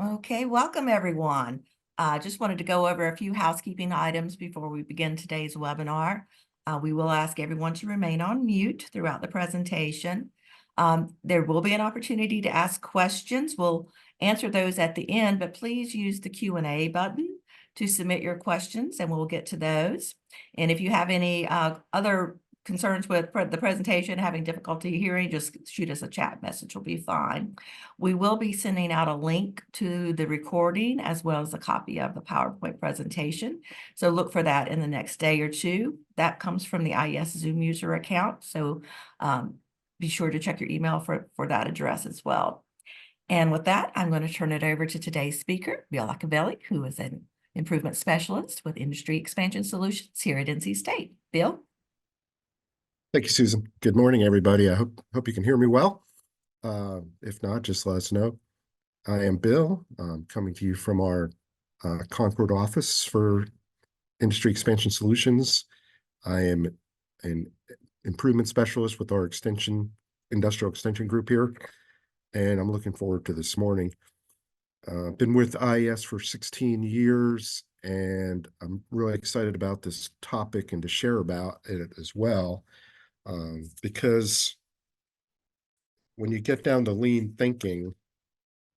Okay, welcome everyone. I just wanted to go over a few housekeeping items before we begin today's webinar. We will ask everyone to remain on mute throughout the presentation. There will be an opportunity to ask questions. We'll answer those at the end, but please use the Q&A button to submit your questions and we'll get to those. And if you have any other concerns with the presentation, having difficulty hearing, just shoot us a chat message, will be fine. We will be sending out a link to the recording as well as a copy of the PowerPoint presentation. So look for that in the next day or two. That comes from the IES Zoom user account. So be sure to check your email for that address as well. And with that, I'm going to turn it over to today's speaker, Bill Accavelli, who is an improvement specialist with Industry Expansion Solutions here at NC State. Bill? Thank you, Susan. Good morning, everybody. I hope you can hear me well. If not, just let us know. I am Bill, coming to you from our Concord office for Industry Expansion Solutions. I am an improvement specialist with our industrial extension group here, and I'm looking forward to this morning. Been with IES for 16 years, and I'm really excited about this topic and to share about it as well. Because when you get down to lean thinking,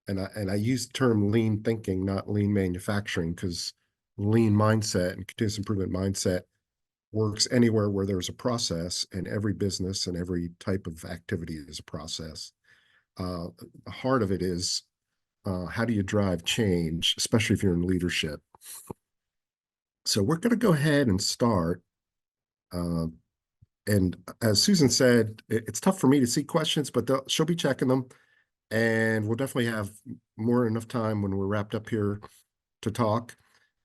and I use the term lean thinking, not lean manufacturing, because lean mindset and continuous improvement mindset works anywhere where there's a process, and every business and every type of activity is a process. The heart of it is how do you drive change, especially if you're in leadership. So we're going to go ahead and start. And as Susan said, it's tough for me to see questions, but she'll be checking them. And we'll definitely have enough time when we're wrapped up here to talk.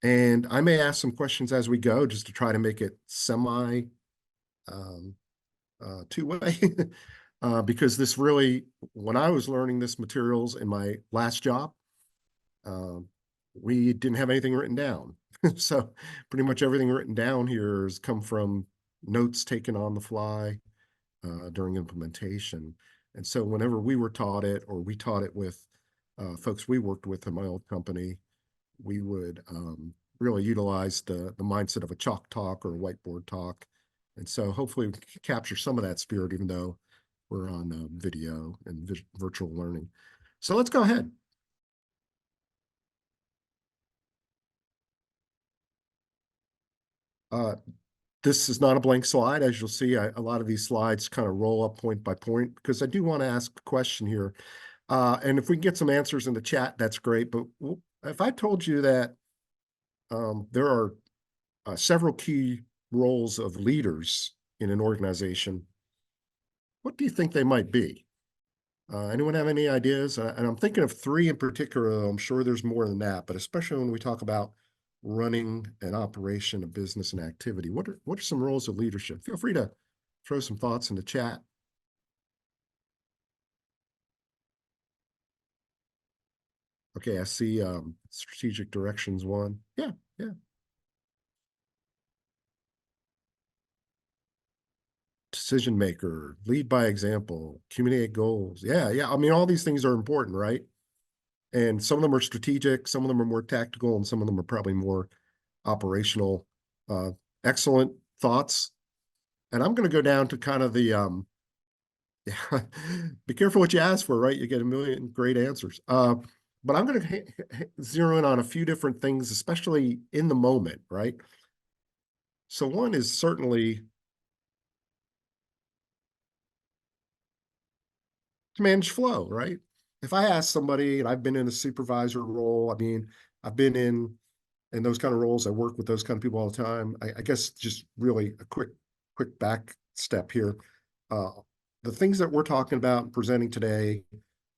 And I may ask some questions as we go, just to try to make it semi two-way. Because this really, when I was learning this materials in my last job, we didn't have anything written down. So pretty much everything written down here has come from notes taken on the fly during implementation. And so whenever we were taught it, or we taught it with folks we worked with in my old company, we would really utilize the mindset of a chalk talk or a whiteboard talk. And so hopefully we can capture some of that spirit, even though we're on video and virtual learning. So let's go ahead. This is not a blank slide. As you'll see, a lot of these slides kind of roll up point by point, because I do want to ask a question here. And if we can get some answers in the chat, that's great. But if I told you that there are several key roles of leaders in an organization, what do you think they might be? Anyone have any ideas? And I'm thinking of three in particular. I'm sure there's more than that, but especially when we talk about running an operation, a business, and activity. What are some roles of leadership? Feel free to throw some thoughts in the chat. Okay, I see strategic directions one. Yeah. Decision maker, lead by example, communicate goals. Yeah. I mean, all these things are important, right? And some of them are strategic, some of them are more tactical, and some of them are probably more operational. Excellent thoughts. And I'm going to go down to kind of the be careful what you ask for, right? You get a million great answers. But I'm going to zero in on a few different things, especially in the moment, right? So one is certainly to manage flow, right? If I ask somebody, and I've been in a supervisor role, I mean, I've been in those kind of roles, I work with those kind of people all the time. I guess just really a quick back step here. The things that we're talking about and presenting today,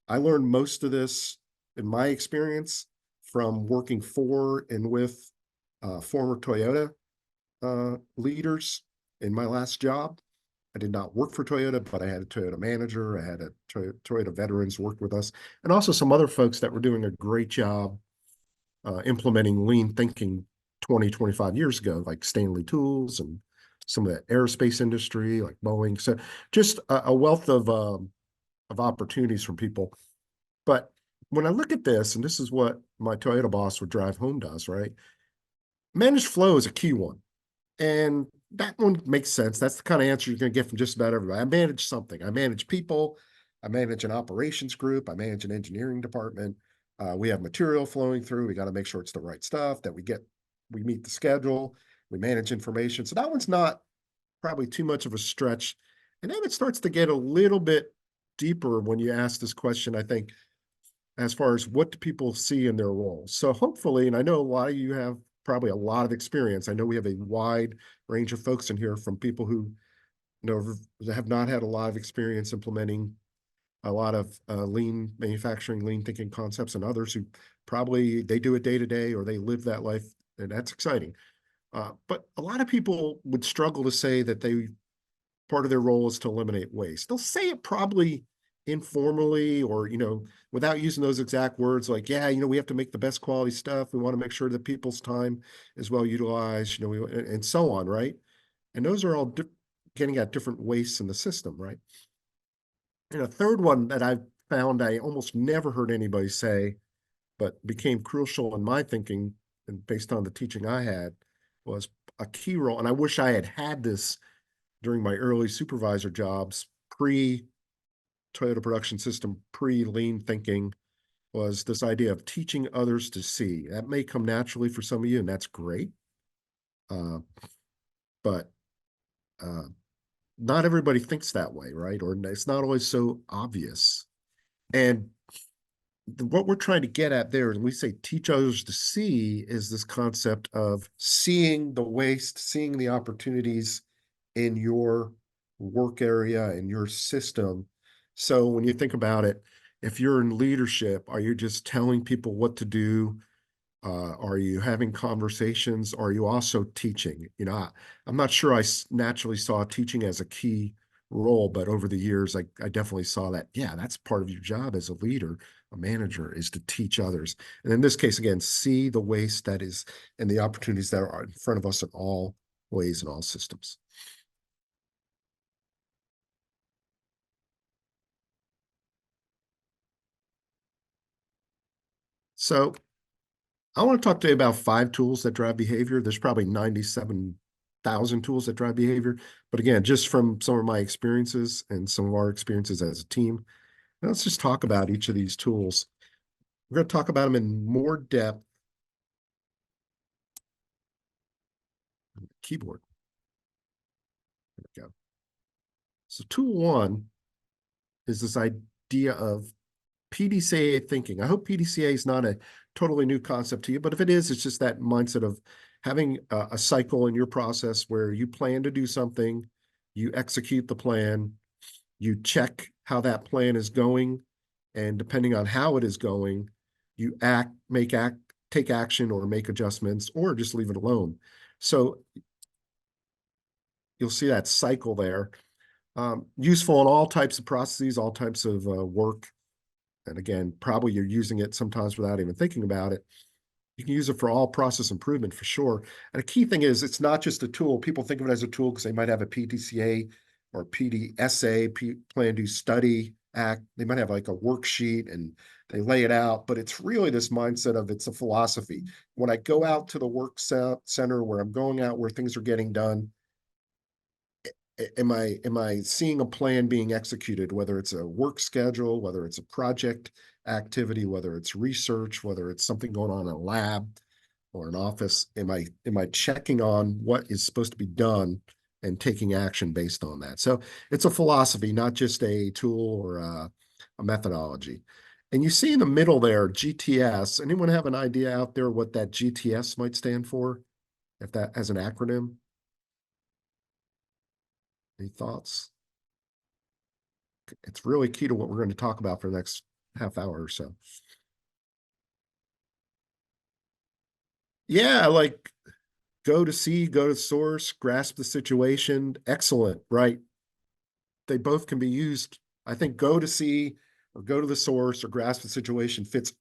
I learned most of this in my experience from working for and with former Toyota leaders in my last job. I did not work for Toyota, but I had a Toyota manager. I had a Toyota veterans worked with us, and also some other folks that were doing a great job implementing lean thinking 25 years ago, like Stanley Tools and some of the aerospace industry, like Boeing. So just a wealth of opportunities from people. But when I look at this, and this is what my Toyota boss would drive home does, right? Managed flow is a key one. And that one makes sense. That's the kind of answer you're going to get from just about everybody. I manage something. I manage people. I manage an operations group. I manage an engineering department. We have material flowing through. We got to make sure it's the right stuff, that we meet the schedule. We manage information. So that one's not probably too much of a stretch. And then it starts to get a little bit deeper when you ask this question, I think, as far as what do people see in their roles. So hopefully, and I know a lot of you have probably a lot of experience. I know we have a wide range of folks in here, from people who have not had a lot of experience implementing a lot of lean manufacturing, lean thinking concepts, and others who probably they do it day to day or they live that life, and that's exciting. But a lot of people would struggle to say that part of their role is to eliminate waste. They'll say it probably informally, or, without using those exact words, like, yeah, we have to make the best quality stuff. We want to make sure that people's time is well utilized, and so on, right? And those are all getting at different wastes in the system, right? And a third one that I've found I almost never heard anybody say, but became crucial in my thinking and based on the teaching I had, was a key role. And I wish I had had this during my early supervisor jobs, pre-Toyota Production System, pre-lean thinking, was this idea of teaching others to see. That may come naturally for some of you, and that's great. But not everybody thinks that way, right? Or it's not always so obvious. And what we're trying to get at there, and we say teach others to see, is this concept of seeing the waste, seeing the opportunities in your work area, in your system. So when you think about it, if you're in leadership, are you just telling people what to do? Are you having conversations? Are you also teaching? I'm not sure I naturally saw teaching as a key role, but over the years, I definitely saw that. Yeah, that's part of your job as a leader, a manager, is to teach others. And in this case, again, see the waste that is and the opportunities that are in front of us in all ways and all systems. So I want to talk to you about 5 tools that drive behavior. There's probably 97,000 tools that drive behavior. But again, just from some of my experiences and some of our experiences as a team, let's just talk about each of these tools. We're going to talk about them in more depth. Keyboard. There we go. So tool 1 is this idea of PDCA thinking. I hope PDCA is not a totally new concept to you, but if it is, it's just that mindset of having a cycle in your process where you plan to do something, you execute the plan, you check how that plan is going, and depending on how it is going, you take action or make adjustments or just leave it alone. So you'll see that cycle there. Useful in all types of processes, all types of work. And again, probably you're using it sometimes without even thinking about it. You can use it for all process improvement for sure. And a key thing is it's not just a tool. People think of it as a tool because they might have a PDCA or PDSA, plan, do, study, act. They might have like a worksheet and they lay it out, but it's really this mindset of it's a philosophy. When I go out to the work center, where I'm going out where things are getting done, am I seeing a plan being executed, whether it's a work schedule, whether it's a project activity, whether it's research, whether it's something going on in a lab or an office? Am I checking on what is supposed to be done and taking action based on that? So it's a philosophy, not just a tool or a methodology. And you see in the middle there, GTS. Anyone have an idea out there what that GTS might stand for? If that as an acronym? Any thoughts? It's really key to what we're going to talk about for the next half hour or so. Yeah, like go to see, go to source, grasp the situation. Excellent, right? They both can be used. I think go to see or go to the source or grasp the situation fits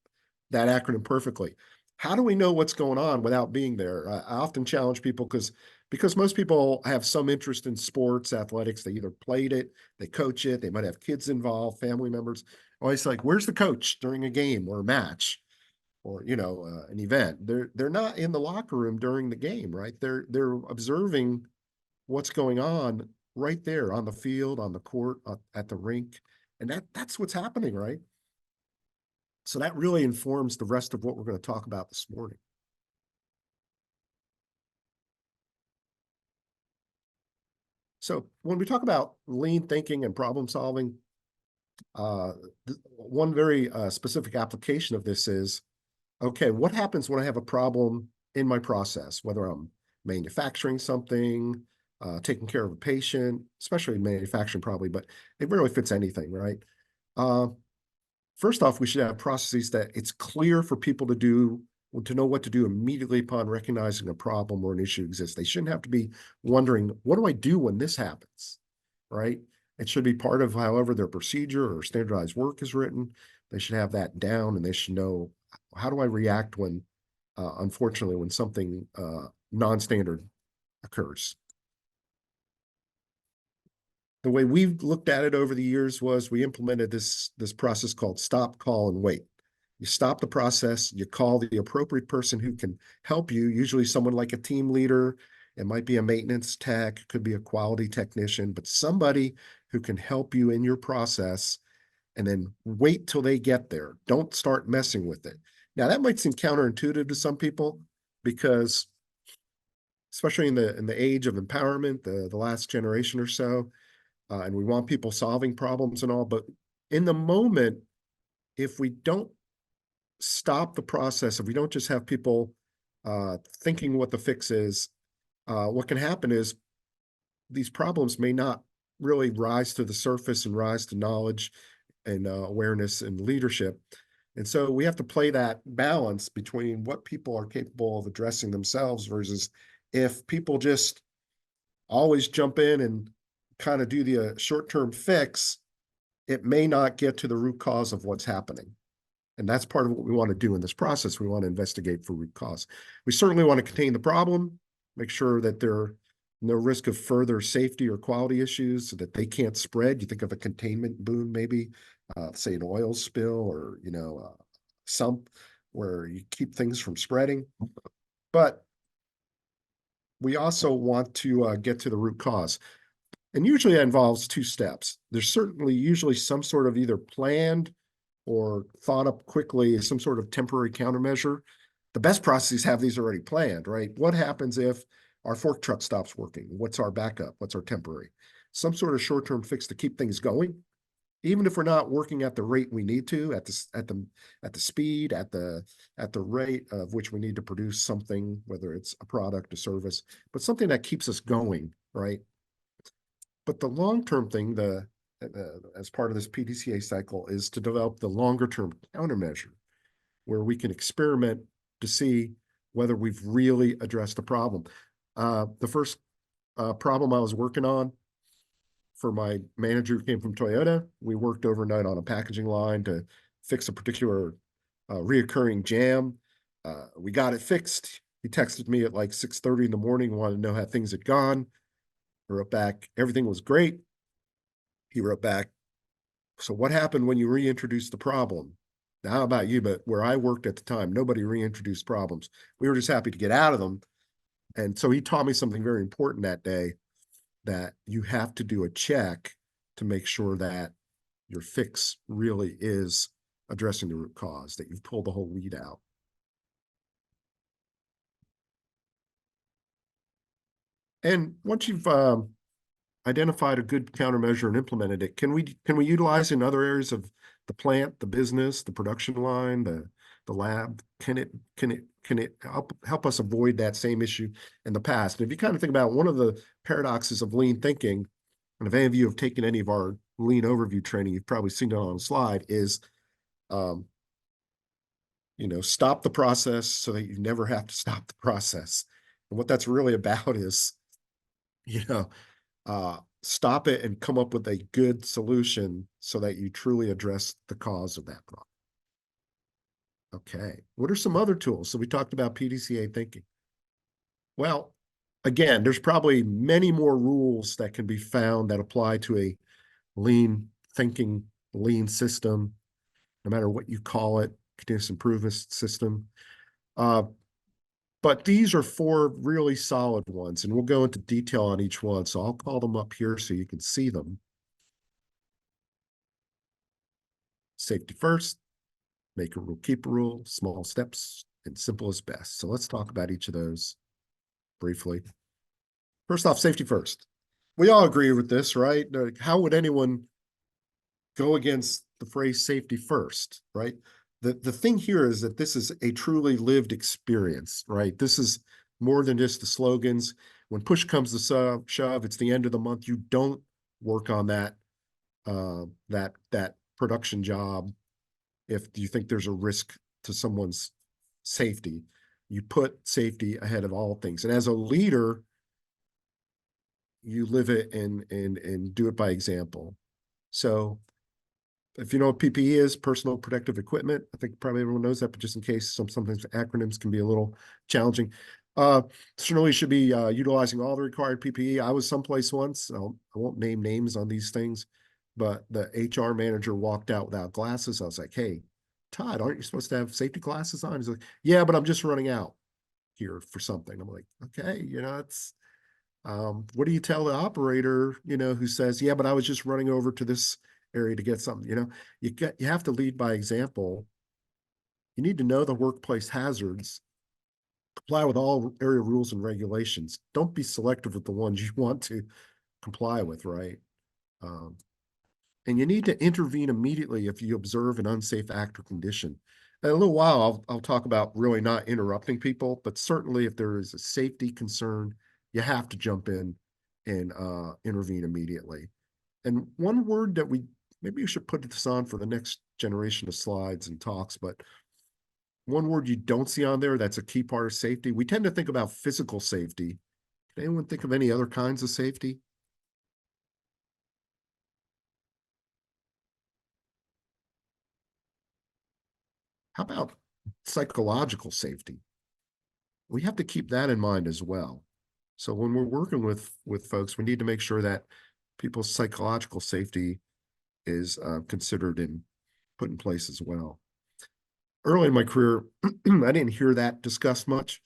that acronym perfectly. How do we know what's going on without being there? I often challenge people because most people have some interest in sports, athletics. They either played it, they coach it, they might have kids involved, family members. always like, where's the coach during a game or a match or, an event? They're not in the locker room during the game, right? They're observing what's going on right there on the field, on the court, at the rink. And that's what's happening, right? So that really informs the rest of what we're going to talk about this morning. So when we talk about lean thinking and problem solving, one very specific application of this is, okay, what happens when I have a problem in my process, whether I'm manufacturing something, taking care of a patient, especially manufacturing probably, but it really fits anything, right? First off, we should have processes that it's clear for people to know what to do immediately upon recognizing a problem or an issue exists. They shouldn't have to be wondering, what do I do when this happens, right? It should be part of however their procedure or standardized work is written. They should have that down, and they should know, how do I react when, unfortunately, when something non-standard occurs. The way we've looked at it over the years was we implemented this process called stop, call, and wait. You stop the process, you call the appropriate person who can help you, usually someone like a team leader. It might be a maintenance tech, it could be a quality technician, but somebody who can help you in your process, and then wait till they get there. Don't start messing with it. Now, that might seem counterintuitive to some people because, especially in the age of empowerment, the last generation or so, and we want people solving problems and all, but in the moment, if we don't stop the process, if we don't just have people thinking what the fix is, what can happen is these problems may not really rise to the surface and rise to knowledge and awareness and leadership. And so we have to play that balance between what people are capable of addressing themselves versus if people just always jump in and kind of do the short-term fix, it may not get to the root cause of what's happening. And that's part of what we want to do in this process. We want to investigate for root cause. We certainly want to contain the problem, make sure that there are no risk of further safety or quality issues so that they can't spread. You think of a containment boom, maybe, say an oil spill or, sump where you keep things from spreading. But we also want to get to the root cause. And usually that involves two steps. There's certainly usually some sort of either planned or thought up quickly, some sort of temporary countermeasure. The best processes have these already planned, right? What happens if our fork truck stops working? What's our backup? What's our temporary? Some sort of short-term fix to keep things going, even if we're not working at the rate we need to, at the speed, at the rate of which we need to produce something, whether it's a product, a service, but something that keeps us going, right? But the long-term thing, as part of this PDCA cycle, is to develop the longer-term countermeasure, where we can experiment to see whether we've really addressed the problem. The first problem I was working on for my manager who came from Toyota, we worked overnight on a packaging line to fix a particular reoccurring jam. We got it fixed. He texted me at like 6:30 in the morning, wanted to know how things had gone. I wrote back, everything was great. He wrote back, so what happened when you reintroduced the problem? Now, how about you? But where I worked at the time, nobody reintroduced problems. We were just happy to get out of them. And so he taught me something very important that day, that you have to do a check to make sure that your fix really is addressing the root cause, that you've pulled the whole weed out. And once you've identified a good countermeasure and implemented it, can we utilize in other areas of the plant, the business, the production line, the lab? Can it help us avoid that same issue in the past? And if you kind of think about one of the paradoxes of lean thinking, and if any of you have taken any of our lean overview training, you've probably seen it on a slide, is stop the process so that you never have to stop the process. And what that's really about is, stop it and come up with a good solution so that you truly address the cause of that problem. Okay, what are some other tools? So we talked about PDCA thinking. Well, again, there's probably many more rules that can be found that apply to a lean thinking, lean system. no matter what you call it, continuous improvement system. But these are four really solid ones, and we'll go into detail on each one. So I'll call them up here so you can see them. Safety first, make a rule, keep a rule, small steps, and simple is best. So let's talk about each of those briefly. First off, safety first. We all agree with this, right? How would anyone go against the phrase safety first, right? The thing here is that this is a truly lived experience, right? This is more than just the slogans. When push comes to shove, it's the end of the month. You don't work on that production job if you think there's a risk to someone's safety. You put safety ahead of all things. And as a leader, you live it and do it by example. So if you know what PPE is, personal protective equipment, I think probably everyone knows that, but just in case, sometimes acronyms can be a little challenging. Certainly should be utilizing all the required PPE. I was someplace once, I won't name names on these things, but the HR manager walked out without glasses. I was like, hey, Todd, aren't you supposed to have safety glasses on? He's like, yeah, but I'm just running out here for something. I'm like, okay, it's, what do you tell the operator, who says, yeah, but I was just running over to this area to get something, you have to lead by example. You need to know the workplace hazards, comply with all area rules and regulations. Don't be selective with the ones you want to comply with, right? And you need to intervene immediately if you observe an unsafe act or condition. In a little while, I'll talk about really not interrupting people, but certainly if there is a safety concern, you have to jump in and intervene immediately. And one word that maybe you should put this on for the next generation of slides and talks, but one word you don't see on there that's a key part of safety. We tend to think about physical safety. Can anyone think of any other kinds of safety? How about psychological safety? We have to keep that in mind as well. So when we're working with folks, we need to make sure that people's psychological safety is considered and put in place as well. Early in my career, I didn't hear that discussed much,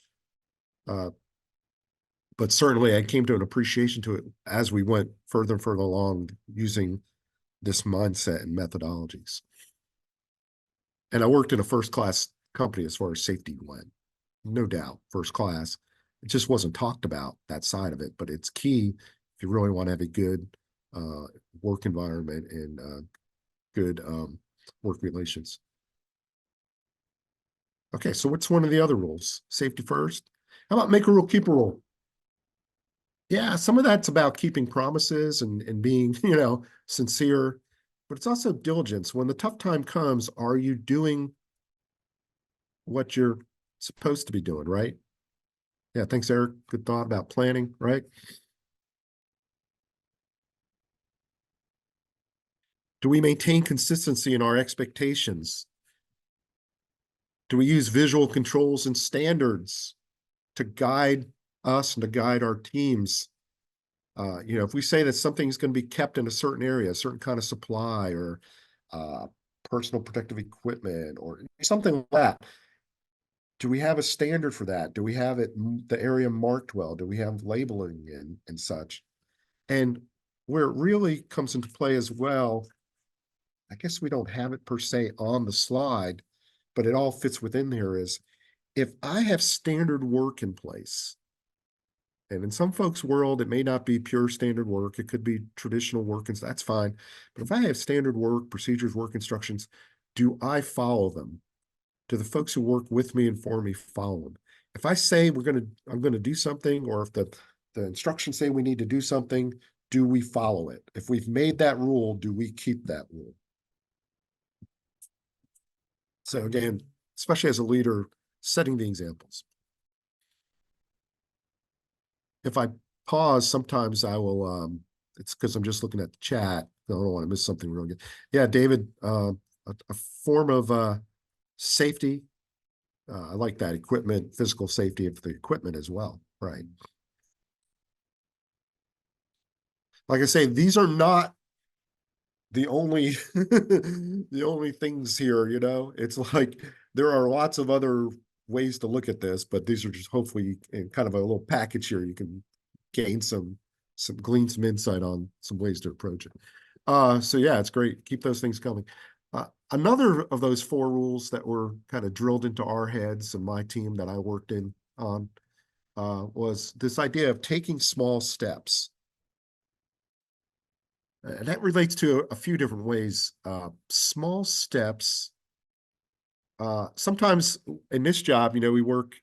but certainly I came to an appreciation to it as we went further and further along using this mindset and methodologies. And I worked in a first-class company as far as safety went, no doubt, first class. It just wasn't talked about, that side of it, but it's key if you really want to have a good work environment and good work relations. Okay, so what's one of the other rules? Safety first. How about make a rule, keep a rule? Yeah, some of that's about keeping promises and being, sincere, but it's also diligence. When the tough time comes, are you doing what you're supposed to be doing, right? Yeah, thanks, Eric. Good thought about planning, right? Do we maintain consistency in our expectations? Do we use visual controls and standards to guide us and to guide our teams? If we say that something's going to be kept in a certain area, a certain kind of supply or personal protective equipment or something like that, do we have a standard for that? Do we have the area marked well? Do we have labeling and such? And where it really comes into play as well, I guess we don't have it per se on the slide, but it all fits within there, is if I have standard work in place, and in some folks' world, it may not be pure standard work. It could be traditional work, and that's fine. But if I have standard work, procedures, work instructions, do I follow them? Do the folks who work with me and for me follow them? If I say I'm gonna do something, or if the instructions say we need to do something, do we follow it? If we've made that rule, do we keep that rule? So again, especially as a leader, setting the examples. If I pause, sometimes I will, it's because I'm just looking at the chat. I don't want to miss something real good. Yeah, David, a form of safety. I like that equipment, physical safety of the equipment as well, right? Like I say, these are not the only the only things here, it's like there are lots of other ways to look at this, but these are just hopefully in kind of a little package here. You can gain glean some insight on some ways to approach it. So yeah, it's great. Keep those things coming. Another of those four rules that were kind of drilled into our heads and my team that I worked in on was this idea of taking small steps. And that relates to a few different ways. Small steps. Sometimes in this job, we work,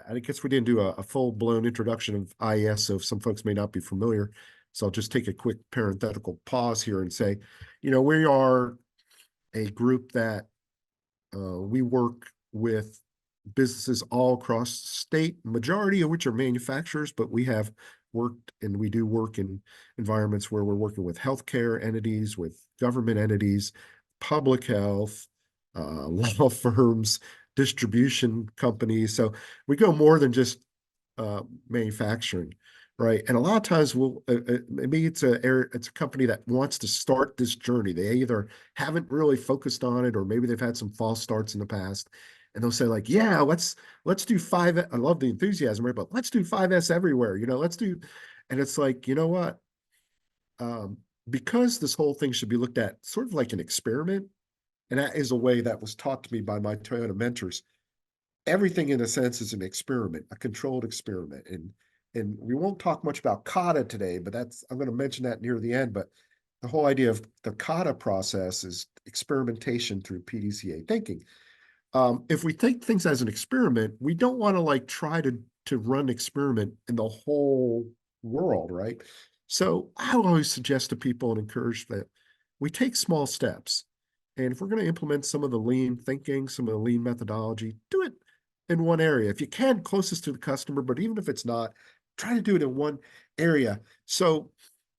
I guess we didn't do a full-blown introduction of IES, so some folks may not be familiar. So I'll just take a quick parenthetical pause here and say, we are a group that we work with businesses all across the state, majority of which are manufacturers, but we have worked and we do work in environments where we're working with healthcare entities, with government entities, public health, law firms, distribution companies. So we go more than just manufacturing, right? And a lot of times maybe it's a company that wants to start this journey. They either haven't really focused on it, or maybe they've had some false starts in the past. And they'll say like, yeah, let's do five. I love the enthusiasm, right? But let's do 5S everywhere, let's do, and it's like, you know what? Because this whole thing should be looked at sort of like an experiment. And that is a way that was taught to me by my Toyota mentors. Everything in a sense is an experiment, a controlled experiment. And we won't talk much about kata today, but I'm going to mention that near the end. But the whole idea of the kata process is experimentation through PDCA thinking. If we take things as an experiment, we don't want to like try to run experiment in the whole world, right? So I always suggest to people and encourage that we take small steps. And if we're going to implement some of the lean thinking, some of the lean methodology, do it in one area. If you can, closest to the customer, but even if it's not, try to do it in one area. So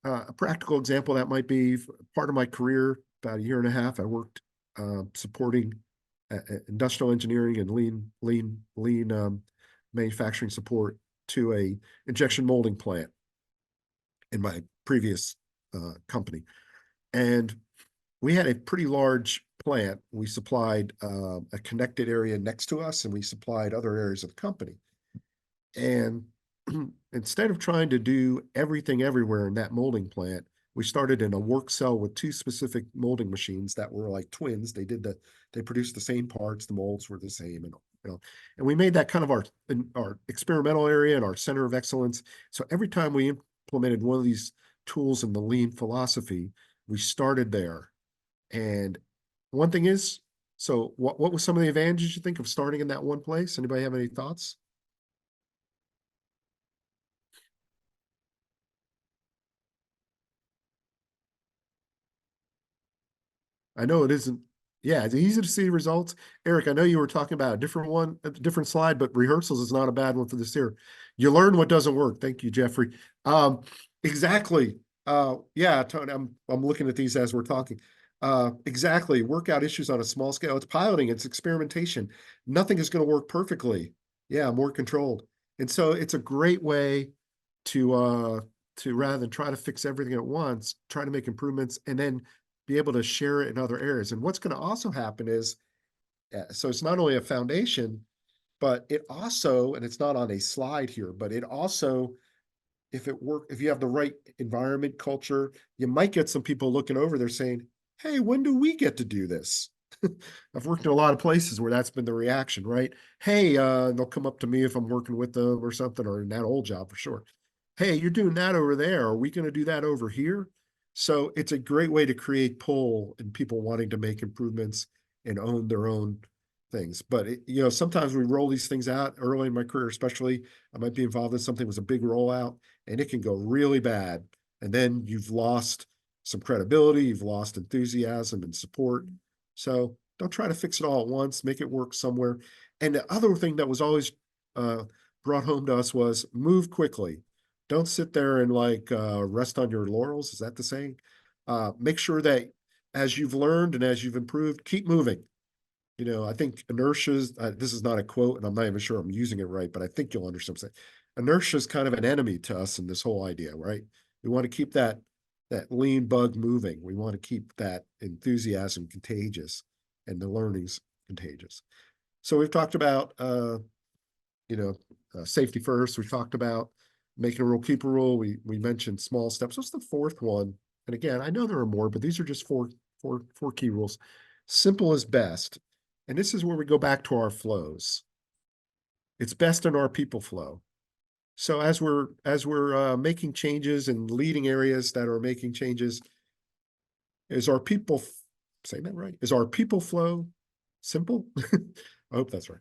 a practical example that might be part of my career, about a year and a half, I worked supporting industrial engineering and lean manufacturing support to a injection molding plant in my previous company. And we had a pretty large plant. We supplied a connected area next to us, and we supplied other areas of the company. And instead of trying to do everything everywhere in that molding plant, we started in a work cell with two specific molding machines that were like twins. They produced the same parts, the molds were the same, and we made that kind of our experimental area and our center of excellence. So every time we implemented one of these tools in the lean philosophy, we started there. And one thing is, so what was some of the advantages you think of starting in that one place? Anybody have any thoughts? I know it isn't. Yeah, it's easy to see results. Eric, I know you were talking about a different one, a different slide, but rehearsals is not a bad one for this year. You learn what doesn't work. Thank you, Jeffrey. Exactly. Yeah, Tony, I'm looking at these as we're talking. Exactly. Work out issues on a small scale. It's piloting, it's experimentation. Nothing is going to work perfectly. Yeah, more controlled. And so it's a great way to rather than try to fix everything at once, try to make improvements and then be able to share it in other areas. And what's going to also happen is, so it's not only a foundation, but it also, and it's not on a slide here, but it also, if you have the right environment culture, you might get some people looking over there saying, hey, when do we get to do this? I've worked in a lot of places where that's been the reaction, right? Hey, they'll come up to me if I'm working with them or something, or in that old job for sure. Hey, you're doing that over there. Are we going to do that over here? So it's a great way to create pull and people wanting to make improvements and own their own things. But sometimes we roll these things out early in my career, especially I might be involved in something that was a big rollout and it can go really bad. And then you've lost some credibility, you've lost enthusiasm and support. So don't try to fix it all at once, make it work somewhere. And the other thing that was always brought home to us was move quickly. Don't sit there and rest on your laurels. Is that the saying? Make sure that as you've learned and as you've improved, keep moving. I think inertia's, this is not a quote and I'm not even sure I'm using it right, but I think you'll understand what I'm saying. Inertia is kind of an enemy to us in this whole idea, right? We want to keep that that lean bug moving. We want to keep that enthusiasm contagious and the learnings contagious. So we've talked about, safety first. We've talked about making a rule, keep a rule. We mentioned small steps. What's the fourth one? And again, I know there are more, but these are just four key rules. Simple is best. And this is where we go back to our flows. It's best in our people flow. So as we're making changes and leading areas that are making changes, is our people, saying that right? Is our people flow simple? I hope that's right.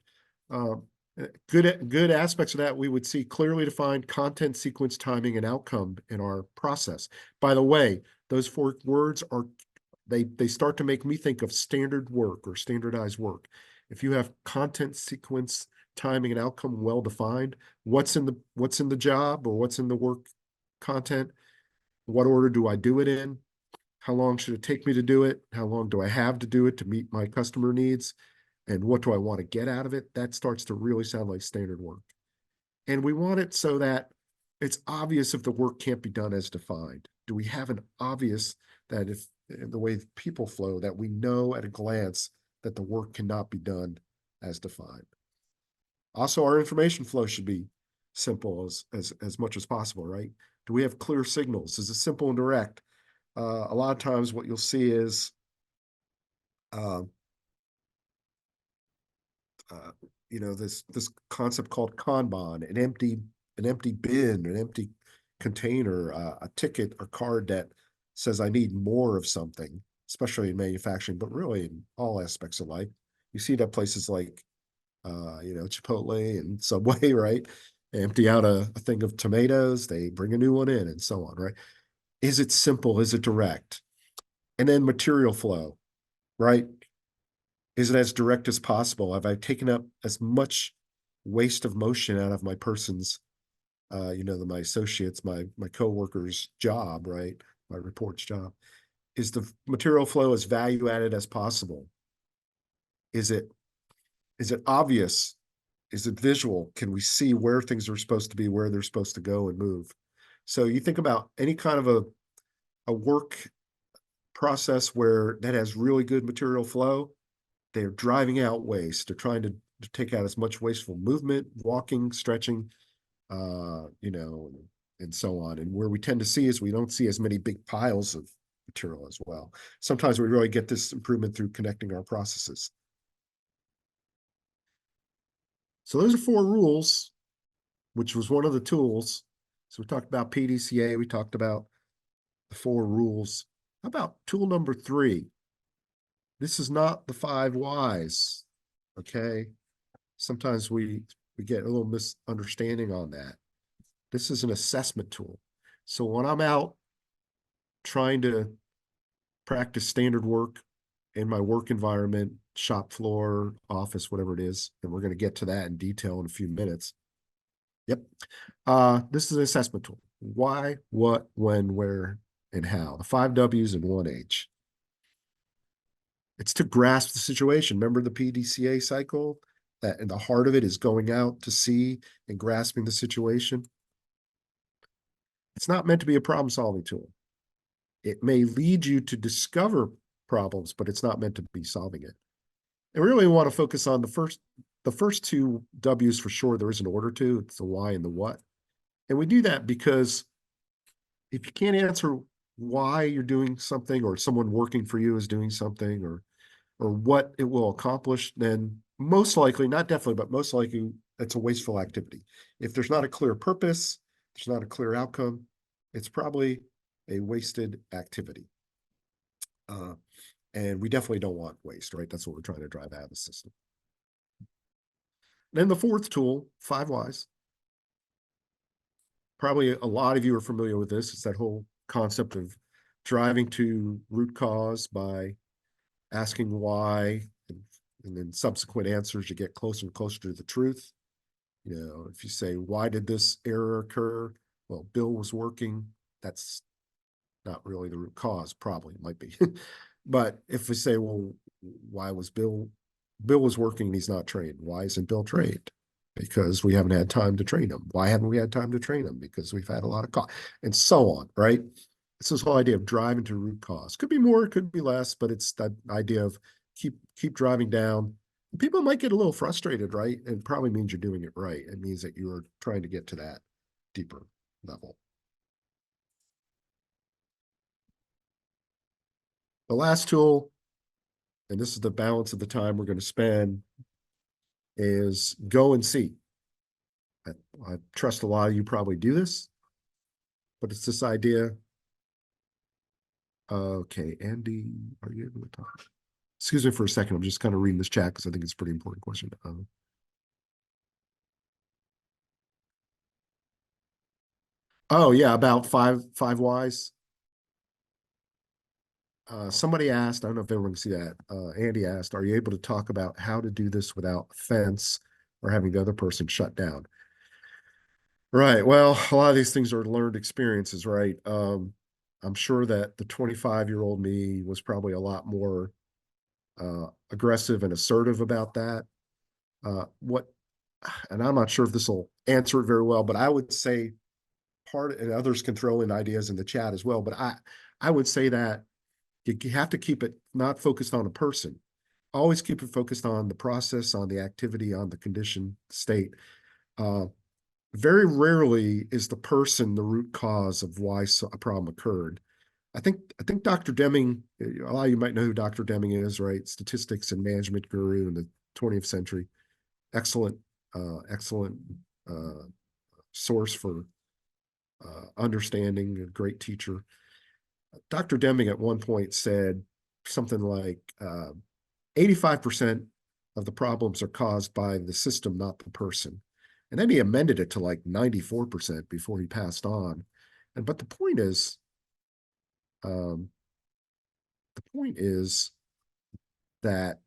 Good aspects of that, we would see clearly defined content, sequence, timing, and outcome in our process. By the way, those four words are, they start to make me think of standard work or standardized work. If you have content, sequence, timing, and outcome well defined, what's in the job or what's in the work content, what order do I do it in? How long should it take me to do it? How long do I have to do it to meet my customer needs? And what do I want to get out of it? That starts to really sound like standard work. And we want it so that it's obvious if the work can't be done as defined. Do we have an obvious that if the way people flow, that we know at a glance that the work cannot be done as defined? Also, our information flow should be simple as much as possible, right? Do we have clear signals? Is it simple and direct? A lot of times what you'll see is this concept called Kanban, an empty bin, an empty container, a ticket or card that says I need more of something, especially in manufacturing, but really in all aspects of life. You see that places like Chipotle and Subway, right? They empty out a thing of tomatoes, they bring a new one in, and so on, right? Is it simple? Is it direct? And then material flow, right? Is it as direct as possible? Have I taken up as much waste of motion out of my person's, my associates, my coworkers' job, right? My report's job. Is the material flow as value added as possible? Is it obvious? Is it visual? Can we see where things are supposed to be, where they're supposed to go and move? So you think about any kind of a work process where that has really good material flow, they're driving out waste. They're trying to take out as much wasteful movement, walking, stretching, and so on. And where we tend to see is we don't see as many big piles of material as well. Sometimes we really get this improvement through connecting our processes. So those are four rules, which was one of the tools. So we talked about PDCA, we talked about the four rules. How about tool number 3? This is not the 5 whys, okay? Sometimes we get a little misunderstanding on that. This is an assessment tool. So when I'm out trying to practice standard work in my work environment, shop floor, office, whatever it is, and we're going to get to that in detail in a few minutes. Yep. This is an assessment tool. Why, what, when, where, and how. The 5 W's and 1 H. It's to grasp the situation. Remember the PDCA cycle? That in the heart of it is going out to see and grasping the situation. It's not meant to be a problem-solving tool. It may lead you to discover problems, but it's not meant to be solving it. And we really want to focus on the first 2 W's for sure. There is an order to. It's the why and the what. And we do that because if you can't answer why you're doing something, or someone working for you is doing something, or what it will accomplish, then most likely, not definitely, but most likely it's a wasteful activity. If there's not a clear purpose, there's not a clear outcome, it's probably a wasted activity. And we definitely don't want waste, right? That's what we're trying to drive out of the system. Then the 4th tool, 5 whys. Probably a lot of you are familiar with this. It's that whole concept of driving to root cause by asking why, and then subsequent answers, you get closer and closer to the truth. If you say, why did this error occur? Well, Bill was working. That's not really the root cause, probably might be. But if we say, well, why was Bill was working and he's not trained? Why isn't Bill trained? Because we haven't had time to train him. Why haven't we had time to train him? Because we've had a lot of cost, and so on, right? It's this whole idea of driving to root cause. Could be more, could be less, but it's that idea of keep driving down. People might get a little frustrated, right? It probably means you're doing it right. It means that you're trying to get to that deeper level. The last tool, and this is the balance of the time we're going to spend, is go and see. I trust a lot of you probably do this, but it's this idea. Okay, Andy, are you able to talk? Excuse me for a second. I'm just kind of reading this chat because I think it's a pretty important question. Oh yeah, about five whys. Somebody asked, I don't know if everyone can see that. Andy asked, are you able to talk about how to do this without offense or having the other person shut down? Right. Well, a lot of these things are learned experiences, right? I'm sure that the 25-year-old me was probably a lot more aggressive and assertive about that. And I'm not sure if this will answer it very well, but I would say and others can throw in ideas in the chat as well, but I would say that you have to keep it not focused on a person. Always keep it focused on the process, on the activity, on the condition state. Very rarely is the person the root cause of why a problem occurred. I think Dr. Deming, a lot of you might know who Dr. Deming is, right? Statistics and management guru in the 20th century. Excellent source for understanding, a great teacher. Dr. Deming at one point said something like 85% of the problems are caused by the system, not the person. And then he amended it to like 94% before he passed on. But the point is that,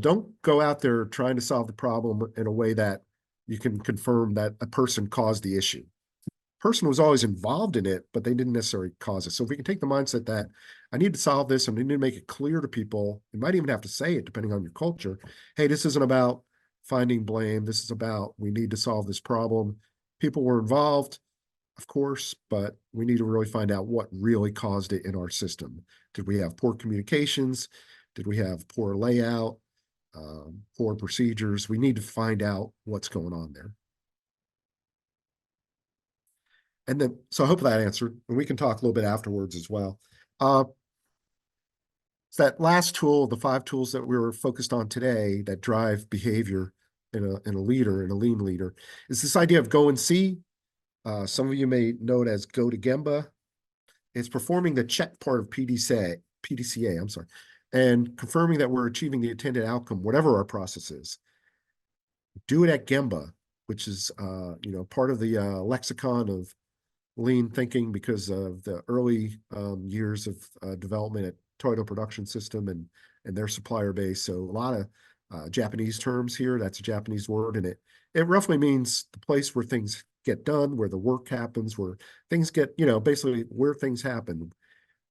don't go out there trying to solve the problem in a way that you can confirm that a person caused the issue. Person was always involved in it, but they didn't necessarily cause it. So if we can take the mindset that I need to solve this and I need to make it clear to people, you might even have to say it depending on your culture. Hey, this isn't about finding blame. This is about, we need to solve this problem. People were involved, of course, but we need to really find out what really caused it in our system. Did we have poor communications? Did we have poor layout, poor procedures? We need to find out what's going on there. And then, so I hope that answered, and we can talk a little bit afterwards as well. It's that last tool, the 5 tools that we were focused on today that drive behavior in a leader, in a lean leader, is this idea of go and see. Some of you may know it as go to Gemba. It's performing the check part of PDCA, I'm sorry, and confirming that we're achieving the intended outcome, whatever our process is. Do it at Gemba, which is part of the lexicon of lean thinking because of the early years of development at Toyota Production System and their supplier base. So a lot of Japanese terms here. That's a Japanese word, and it roughly means the place where things get done, where the work happens, where things get, basically where things happen.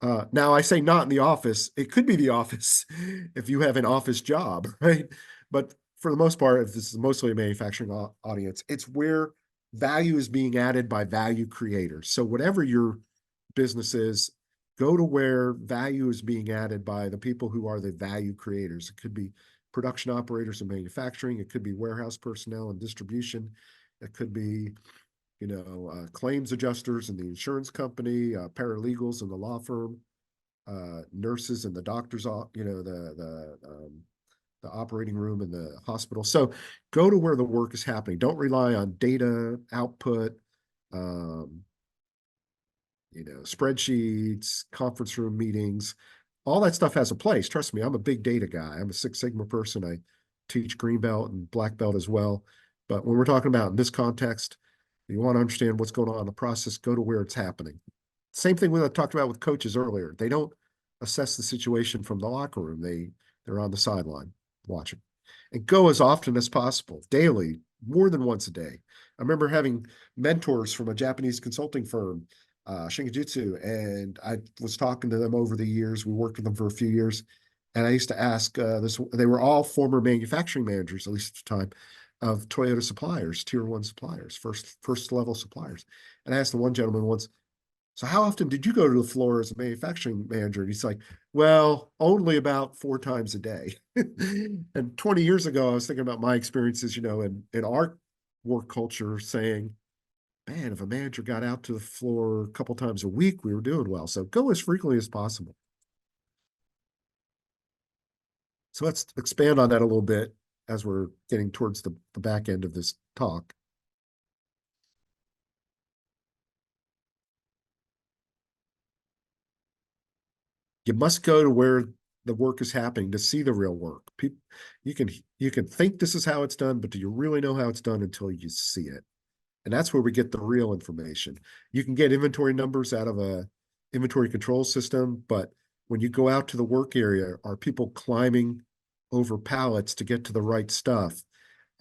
Now I say not in the office. It could be the office if you have an office job, right? But for the most part, if this is mostly a manufacturing audience, it's where value is being added by value creators. So whatever your business is, go to where value is being added by the people who are the value creators. It could be production operators in manufacturing. It could be warehouse personnel and distribution. It could be, claims adjusters in the insurance company, paralegals in the law firm, nurses in the doctor's, the operating room in the hospital. So go to where the work is happening. Don't rely on data output, spreadsheets, conference room meetings. All that stuff has a place. Trust me, I'm a big data guy. I'm a Six Sigma person. I teach green belt and black belt as well. But when we're talking about in this context, you want to understand what's going on in the process, go to where it's happening. Same thing we talked about with coaches earlier. They don't assess the situation from the locker room. They're on the sideline watching. And go as often as possible, daily, more than once a day. I remember having mentors from a Japanese consulting firm, Shingijutsu, and I was talking to them over the years. We worked with them for a few years. And I used to ask this, they were all former manufacturing managers, at least at the time, of Toyota suppliers, tier 1 suppliers, first level suppliers. And I asked the one gentleman once, So how often did you go to the floor as a manufacturing manager? And he's like, well, only about 4 times a day. And 20 years ago, I was thinking about my experiences, in our work culture saying, man, if a manager got out to the floor a couple times a week, we were doing well. So go as frequently as possible. So let's expand on that a little bit as we're getting towards the back end of this talk. You must go to where the work is happening to see the real work. People, you can think this is how it's done, but do you really know how it's done until you see it? And that's where we get the real information. You can get inventory numbers out of a inventory control system, but when you go out to the work area, are people climbing over pallets to get to the right stuff?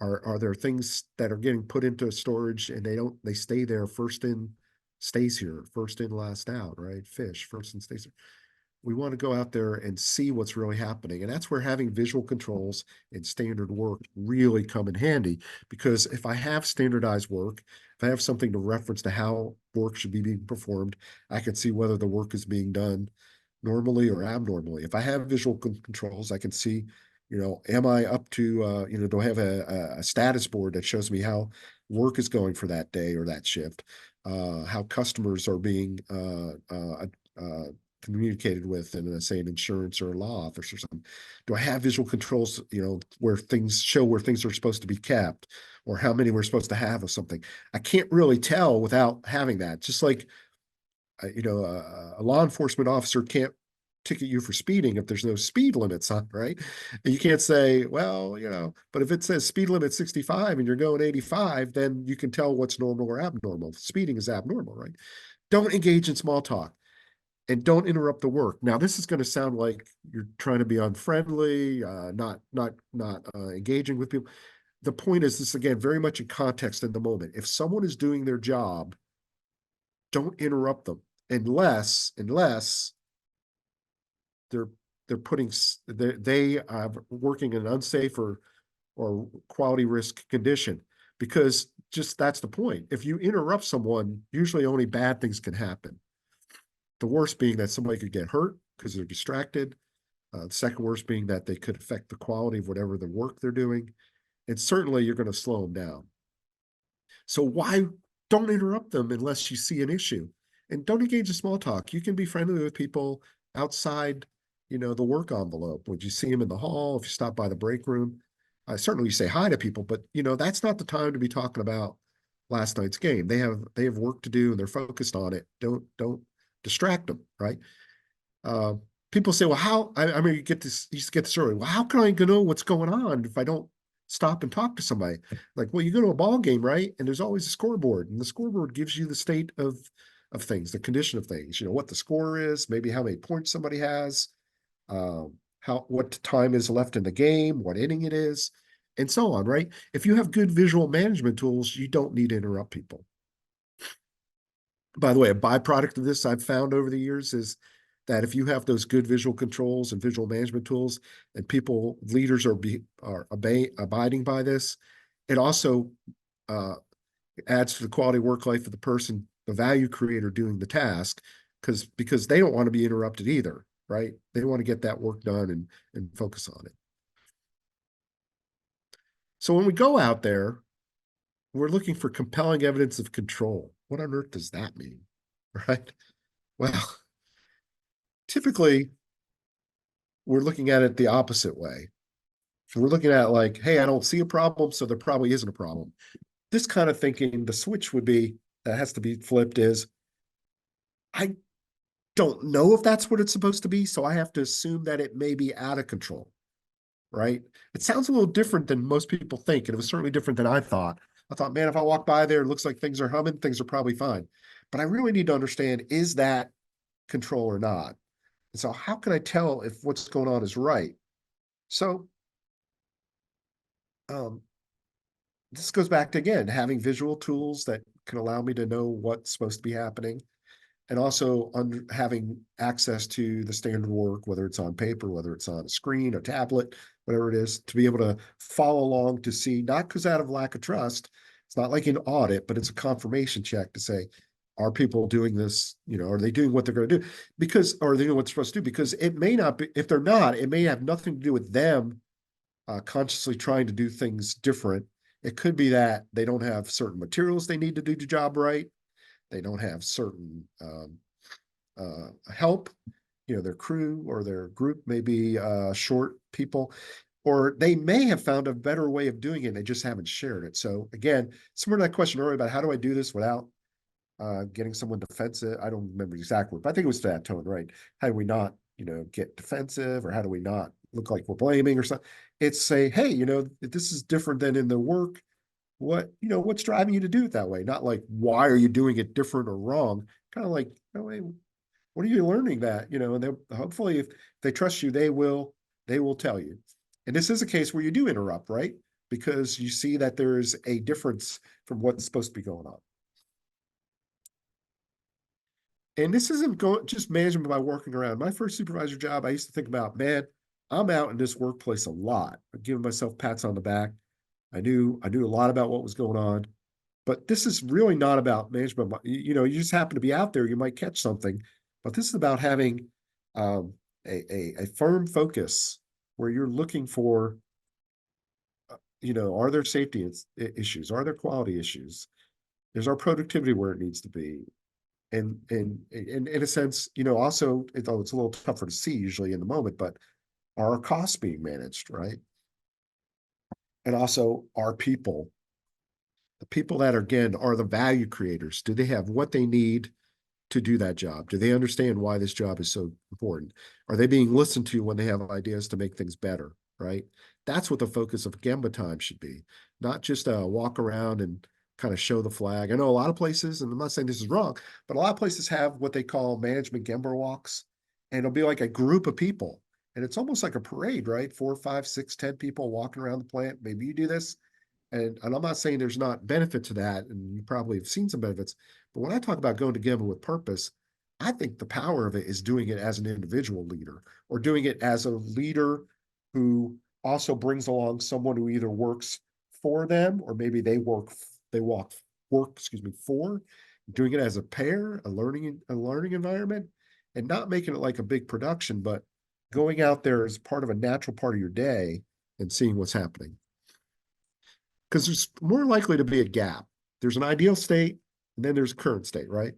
Are there things that are getting put into storage and they stay there, first in stays here, first in, last out, right? Fish, first in stays here. We want to go out there and see what's really happening. And that's where having visual controls and standard work really come in handy. Because if I have standardized work, if I have something to reference to how work should be being performed, I can see whether the work is being done normally or abnormally. If I have visual controls, I can see, am I up to, do I have a status board that shows me how work is going for that day or that shift, how customers are being communicated with in, say, an insurance or a law office or something? Do I have visual controls, where things show where things are supposed to be kept or how many we're supposed to have of something? I can't really tell without having that. Just like, a law enforcement officer can't ticket you for speeding if there's no speed limits on, right? And you can't say, well, but if it says speed limit 65 and you're going 85, then you can tell what's normal or abnormal. Speeding is abnormal, right? Don't engage in small talk and don't interrupt the work. Now, this is going to sound like you're trying to be unfriendly, not engaging with people. The point is this, again, very much in context in the moment. If someone is doing their job, don't interrupt them unless they're putting they are working in an unsafe or quality risk condition, because just that's the point. If you interrupt someone, usually only bad things can happen. The worst being that somebody could get hurt because they're distracted. The second worst being that they could affect the quality of whatever the work they're doing. And certainly you're going to slow them down. So why don't interrupt them unless you see an issue? And don't engage in small talk. You can be friendly with people outside, the work envelope. Would you see them in the hall? If you stop by the break room, certainly you say hi to people, but that's not the time to be talking about last night's game. They have work to do and they're focused on it. Don't distract them, right? People say, well, how, I mean, you get this story. Well, how can I know what's going on if I don't stop and talk to somebody? Like, well, you go to a ball game, right? And there's always a scoreboard, and the scoreboard gives you the state of things, the condition of things, what the score is, maybe how many points somebody has, what time is left in the game, what inning it is, and so on, right? If you have good visual management tools, you don't need to interrupt people. By the way, a byproduct of this I've found over the years is that if you have those good visual controls and visual management tools and leaders are abiding by this, it also adds to the quality of work life of the person, the value creator doing the task, because they don't want to be interrupted either, right? They want to get that work done and focus on it. So when we go out there, we're looking for compelling evidence of control. What on earth does that mean, right? Well, typically, we're looking at it the opposite way. So we're looking at like, hey, I don't see a problem, so there probably isn't a problem. This kind of thinking, the switch would be, that has to be flipped, is I don't know if that's what it's supposed to be, so I have to assume that it may be out of control, right? It sounds a little different than most people think, and it was certainly different than I thought. I thought, man, if I walk by there, it looks like things are humming, things are probably fine. But I really need to understand, is that control or not? And so how can I tell if what's going on is right? So this goes back to, again, having visual tools that can allow me to know what's supposed to be happening, and also having access to the standard work, whether it's on paper, whether it's on a screen, a tablet, whatever it is, to be able to follow along to see, not because out of lack of trust, it's not like an audit, but it's a confirmation check to say, are people doing this? Are they doing what they're going to do? Because, or are they doing what they're supposed to do? Because it may not be, if they're not, it may have nothing to do with them consciously trying to do things different. It could be that they don't have certain materials they need to do the job right. They don't have certain help. Their crew or their group may be short people, or they may have found a better way of doing it. They just haven't shared it. So again, similar to that question earlier about how do I do this without getting someone defensive? I don't remember the exact word, but I think it was to that tone, right? How do we not, get defensive, or how do we not look like we're blaming or something? It's say, hey, this is different than in the work. What's driving you to do it that way? Not like, why are you doing it different or wrong? Kind of like, hey, what are you learning that? And they hopefully if they trust you, they will tell you. And this is a case where you do interrupt, right? Because you see that there's a difference from what's supposed to be going on. And this isn't just management by working around. My first supervisor job, I used to think about, man, I'm out in this workplace a lot. I'm giving myself pats on the back. I knew a lot about what was going on, but this is really not about management. You just happen to be out there, you might catch something, but this is about having a firm focus where you're looking for, are there safety issues? Are there quality issues? Is our productivity where it needs to be? And in a sense, also, although it's a little tougher to see usually in the moment, but are our costs being managed, right? And also, are people, the people that are, again, are the value creators, do they have what they need to do that job? Do they understand why this job is so important? Are they being listened to when they have ideas to make things better, right? That's what the focus of Gemba time should be, not just walk around and kind of show the flag. I know a lot of places, and I'm not saying this is wrong, but a lot of places have what they call management Gemba walks, and it'll be like a group of people. And it's almost like a parade, right? 4, 5, 6, 10 people walking around the plant. Maybe you do this. And I'm not saying there's not benefit to that, and you probably have seen some benefits. But when I talk about going to Gemba with purpose, I think the power of it is doing it as an individual leader, or doing it as a leader who also brings along someone who either works for them, or maybe they work for, doing it as a pair, a learning environment, and not making it like a big production, but going out there as part of a natural part of your day and seeing what's happening. Because there's more likely to be a gap. There's an ideal state, and then there's a current state, right?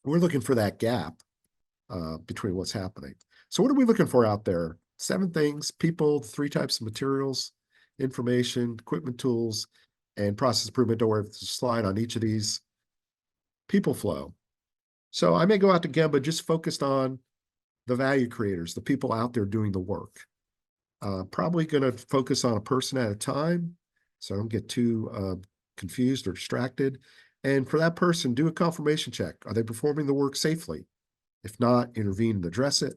We're looking for that gap between what's happening. So what are we looking for out there? 7 things: people, 3 types of materials, information, equipment, tools, and process improvement. Don't worry, there's a slide on each of these. People flow. So I may go out to Gemba just focused on the value creators, the people out there doing the work. Probably going to focus on a person at a time, so I don't get too confused or distracted. And for that person, do a confirmation check. Are they performing the work safely? If not, intervene and address it.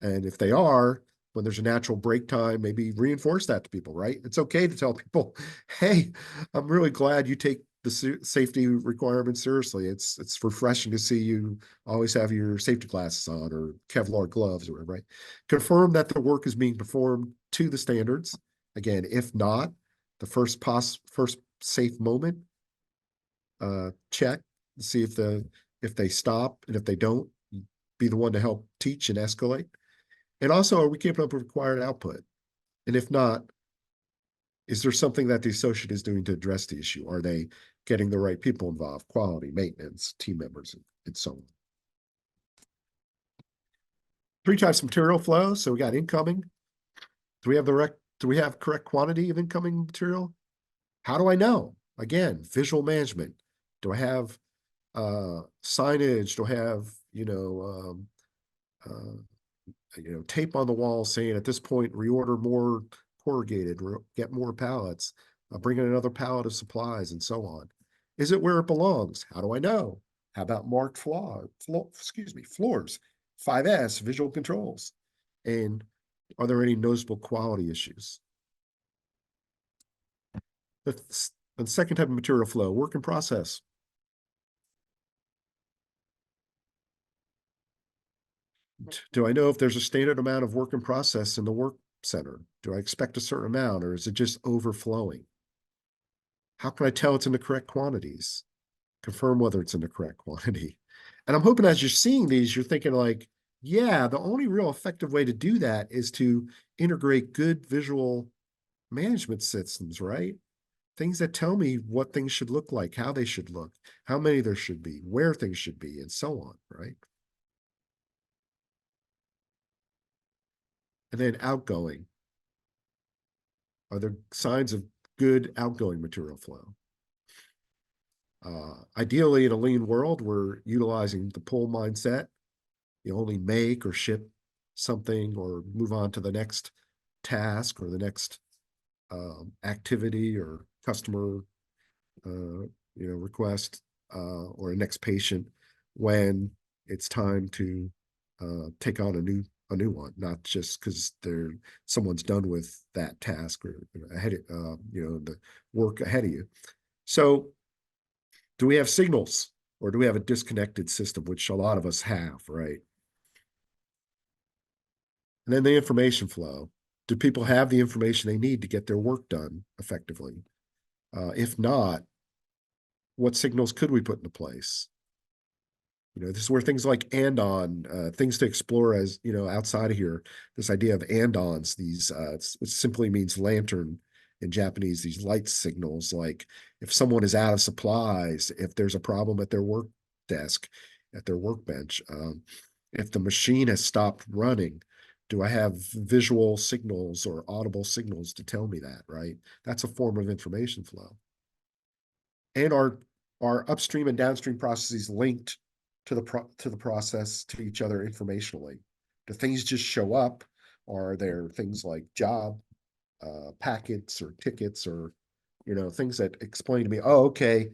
And if they are, when there's a natural break time, maybe reinforce that to people, right? It's okay to tell people, hey, I'm really glad you take the safety requirements seriously. It's refreshing to see you always have your safety glasses on, or Kevlar gloves, or whatever, right? Confirm that the work is being performed to the standards. Again, if not, the first safe moment, check, see if they stop, and if they don't, be the one to help teach and escalate. And also, are we keeping up with required output? And if not, is there something that the associate is doing to address the issue? Are they getting the right people involved, quality, maintenance, team members, and so on? 3 types of material flow. So we got incoming. Do we have correct quantity of incoming material? How do I know? Again, visual management. Do I have signage? Do I have, tape on the wall saying at this point, reorder more corrugated, get more pallets, bring in another pallet of supplies, and so on? Is it where it belongs? How do I know? How about marked floors, 5S, visual controls? And are there any noticeable quality issues? The second type of material flow, work in process. Do I know if there's a standard amount of work in process in the work center? Do I expect a certain amount, or is it just overflowing? How can I tell it's in the correct quantities? confirm whether it's in the correct quantity. And I'm hoping as you're seeing these, you're thinking like, yeah, the only real effective way to do that is to integrate good visual management systems, right? Things that tell me what things should look like, how they should look, how many there should be, where things should be, and so on, right? And then outgoing. Are there signs of good outgoing material flow? Ideally, in a lean world, we're utilizing the pull mindset. You only make or ship something or move on to the next task or the next activity or customer request or a next patient when it's time to take on a new one, not just because someone's done with that task or ahead the work ahead of you. So do we have signals or do we have a disconnected system, which a lot of us have, right? And then the information flow. Do people have the information they need to get their work done effectively? If not, what signals could we put into place? This is where things like andon, things to explore as, outside of here, this idea of andons, these, it simply means lantern in Japanese, these light signals, like if someone is out of supplies, if there's a problem at their work desk, at their workbench, if the machine has stopped running, do I have visual signals or audible signals to tell me that, right? That's a form of information flow. And our upstream and downstream processes linked to the process to each other informationally? Do things just show up? Or are there things like job packets or tickets or things that explain to me, oh, okay,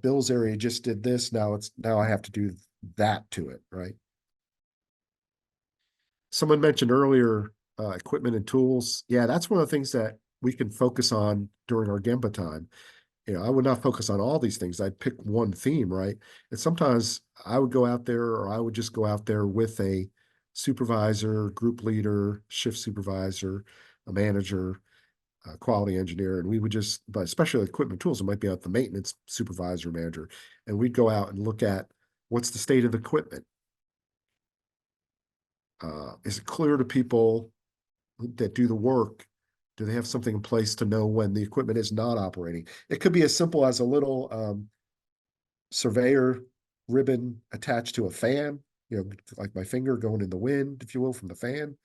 Bill's area just did this, now I have to do that to it, right? Someone mentioned earlier equipment and tools. Yeah, that's one of the things that we can focus on during our Gemba time. I would not focus on all these things. I'd pick one theme, right? And sometimes I would go out there, or I would just go out there with a supervisor, group leader, shift supervisor, a manager, a quality engineer, and we would just, but especially equipment tools, it might be out the maintenance supervisor, manager, and we'd go out and look at what's the state of the equipment. Is it clear to people that do the work? Do they have something in place to know when the equipment is not operating? It could be as simple as a little surveyor ribbon attached to a fan, like my finger going in the wind, if you will, from the fan.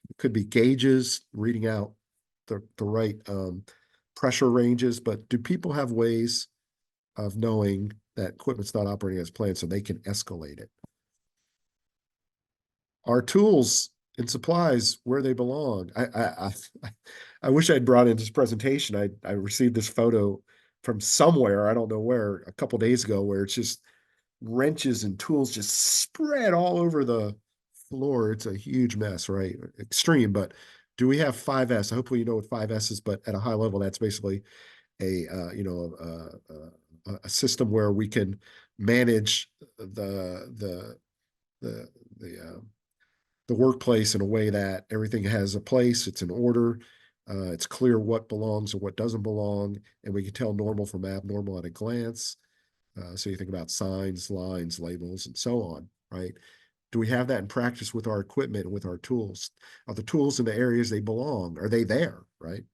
It could be gauges reading out the right pressure ranges, but do people have ways of knowing that equipment's not operating as planned so they can escalate it? Our tools and supplies where they belong. I wish I'd brought in this presentation. I received this photo from somewhere, I don't know where, a couple days ago, where it's just wrenches and tools just spread all over the floor. It's a huge mess, right? Extreme, but do we have 5S? Hopefully you know what 5S is, but at a high level, that's basically a system where we can manage the the workplace in a way that everything has a place, it's in order, it's clear what belongs and what doesn't belong, and we can tell normal from abnormal at a glance. So you think about signs, lines, labels, and so on, right? Do we have that in practice with our equipment and with our tools? Are the tools in the areas they belong? Are they there, right?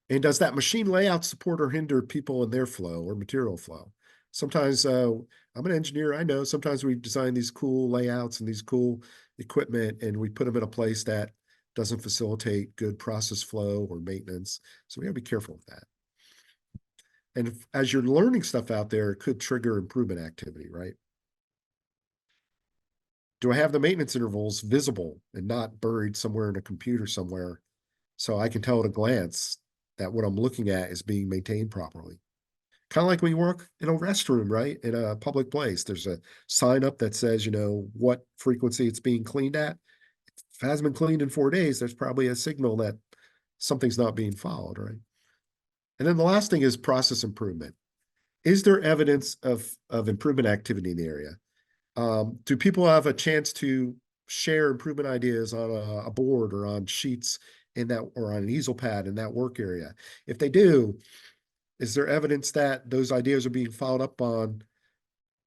And does that machine layout support or hinder people in their flow or material flow? Sometimes I'm an engineer, I know sometimes we design these cool layouts and these cool equipment and we put them in a place that doesn't facilitate good process flow or maintenance. So we gotta be careful with that. And as you're learning stuff out there, it could trigger improvement activity, right? Do I have the maintenance intervals visible and not buried somewhere in a computer somewhere so I can tell at a glance that what I'm looking at is being maintained properly? Kind of like when you work in a restroom, right? In a public place, there's a sign up that says, what frequency it's being cleaned at. If it hasn't been cleaned in 4 days, there's probably a signal that something's not being followed, right? And then the last thing is process improvement. Is there evidence of improvement activity in the area? Do people have a chance to share improvement ideas on a board or on sheets in that, or on an easel pad in that work area? If they do, Is there evidence that those ideas are being followed up on